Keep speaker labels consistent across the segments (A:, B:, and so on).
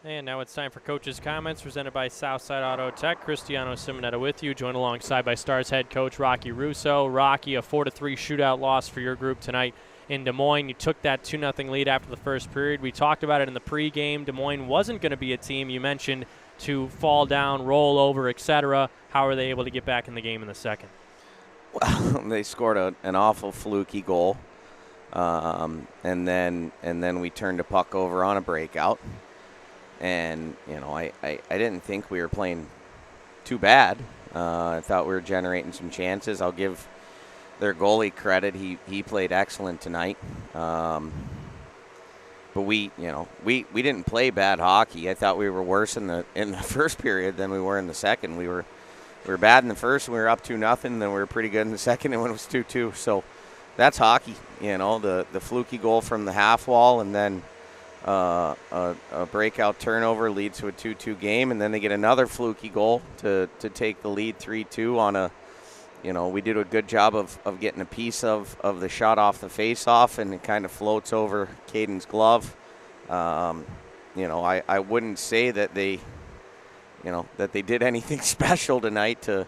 A: And now it's time for Coach's Comments, presented by Southside Auto Tech. Cristiano Simonetta with you, joined alongside by Stars head coach Rocky Russo. Rocky, a 4-3 shootout loss for your group tonight in Des Moines. You took that 2-0 lead after the first period. We talked about it in the pregame. Des Moines wasn't going to be a team you mentioned to fall down, roll over, etc. How were they able to get back in the game in the second?
B: Well, they scored an awful fluky goal, and then we turned the puck over on a breakout. And, I didn't think we were playing too bad. I thought we were generating some chances. I'll give their goalie credit. He played excellent tonight. But we didn't play bad hockey. I thought we were worse in the first period than we were in the second. We were bad in the first, and we were up 2-0, and then we were pretty good in the second, and when it was 2-2. So that's hockey, the fluky goal from the half wall, and then a breakout turnover leads to a 2-2 game, and then they get another fluky goal to take the lead 3-2 on a, we did a good job of getting a piece of the shot off the face-off, and it kind of floats over Caden's glove. I wouldn't say that they did anything special tonight to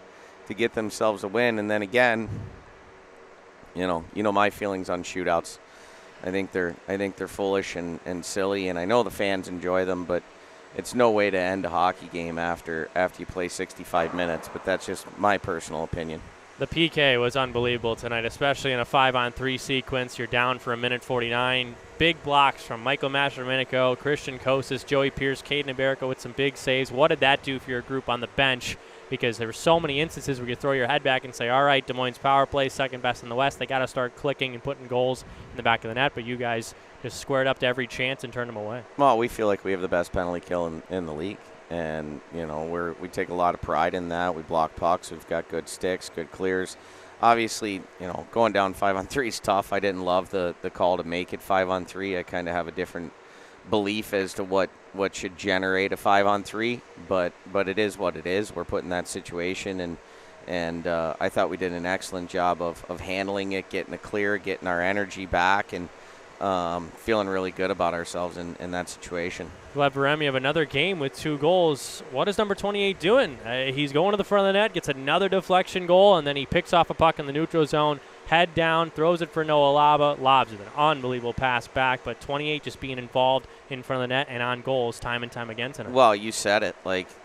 B: get themselves a win. And then again, my feelings on shootouts. I think they're foolish and silly, and I know the fans enjoy them, but it's no way to end a hockey game after you play 65 minutes. But that's just my personal opinion.
A: The PK was unbelievable tonight, especially in a 5-on-3 sequence. You're down for a minute 49. Big blocks from Michael Mastrodomenico, Christian Kosas, Joey Pierce, Caden Iberico with some big saves. What did that do for your group on the bench? Because there were so many instances where you throw your head back and say, all right, Des Moines' power play, second best in the West. They got to start clicking and putting goals in the back of the net. But you guys just squared up to every chance and turned them away.
B: Well, we feel like we have the best penalty kill in the league. And, we take a lot of pride in that. We block pucks. We've got good sticks, good clears. Obviously, going down 5-on-3 is tough. I didn't love the call to make it 5-on-3. I kind of have a different belief as to what should generate a 5-on-3, but it is what it is. We're put in that situation, and I thought we did an excellent job of handling it, getting it clear, getting our energy back, and feeling really good about ourselves in that situation.
A: Gleb Veremyev, another game with 2 goals. What is number 28 doing? He's going to the front of the net, gets another deflection goal, and then he picks off a puck in the neutral zone, head down, throws it for Noah Laba, lobs with an unbelievable pass back, but 28 just being involved in front of the net and on goals time and time again tonight.
B: Well, you said it.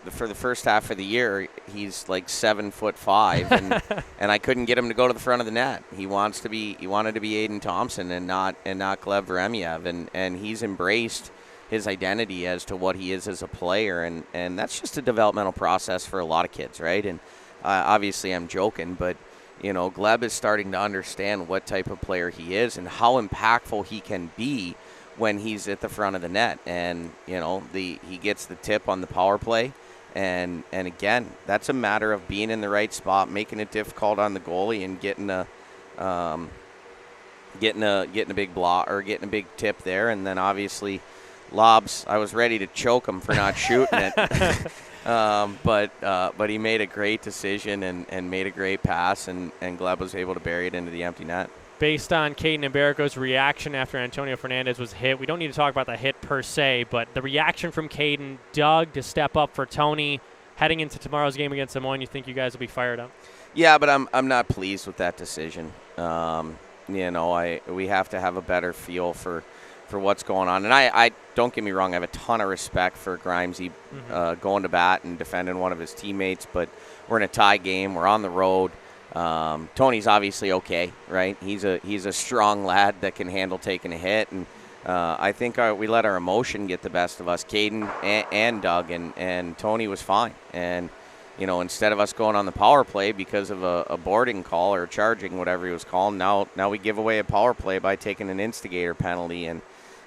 B: For the first half of the year, he's like 7'5", and I couldn't get him to go to the front of the net. He wanted to be Aiden Thompson and not Gleb Veremyev, and he's embraced his identity as to what he is as a player, and that's just a developmental process for a lot of kids, right? And obviously I'm joking, but Gleb is starting to understand what type of player he is and how impactful he can be when he's at the front of the net. And he gets the tip on the power play, and again, that's a matter of being in the right spot, making it difficult on the goalie, and getting a big block or getting a big tip there, and then obviously lobs. I was ready to choke him for not shooting it. But he made a great decision and made a great pass, and Gleb was able to bury it into the empty net.
A: Based on Caden Iberico's reaction after Antonio Fernandez was hit, we don't need to talk about the hit per se, but the reaction from Caden, Doug to step up for Tony, heading into tomorrow's game against Des Moines, you think you guys will be fired up?
B: Yeah, but I'm not pleased with that decision. We have to have a better feel for what's going on. And I don't get me wrong, I have a ton of respect for Grimesy going to bat and defending one of his teammates, but we're in a tie game. We're on the road. Tony's obviously okay, right? He's a strong lad that can handle taking a hit, and I think we let our emotion get the best of us, Caden and Doug, and Tony was fine. And instead of us going on the power play because of a boarding call or charging, whatever he was called, now we give away a power play by taking an instigator penalty. And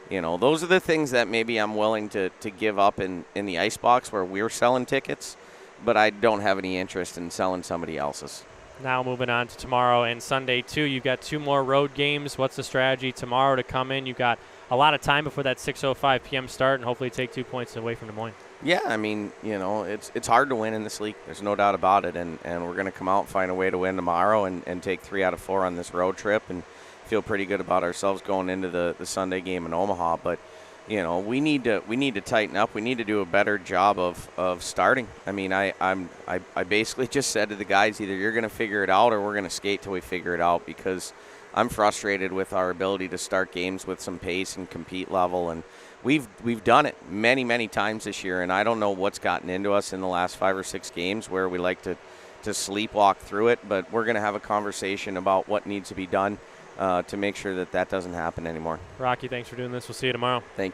B: those are the things that maybe I'm willing to give up in the icebox where we're selling tickets, but I don't have any interest in selling somebody else's.
A: Now moving on to tomorrow and Sunday, too. You've got 2 more road games. What's the strategy tomorrow to come in? You've got a lot of time before that 6:05 p.m. start and hopefully take 2 points away from Des Moines.
B: Yeah, I mean, it's hard to win in this league. There's no doubt about it, and we're going to come out and find a way to win tomorrow and take 3 out of 4 on this road trip and feel pretty good about ourselves going into the Sunday game in Omaha. But we need to tighten up. We need to do a better job of starting. I mean, I basically just said to the guys, either you're going to figure it out or we're going to skate till we figure it out, because I'm frustrated with our ability to start games with some pace and compete level. And we've done it many times this year, and I don't know what's gotten into us in the last 5 or 6 games where we like to sleepwalk through it. But we're going to have a conversation about what needs to be done to make sure that doesn't happen anymore.
A: Rocky, thanks for doing this. We'll see you tomorrow.
B: Thank you.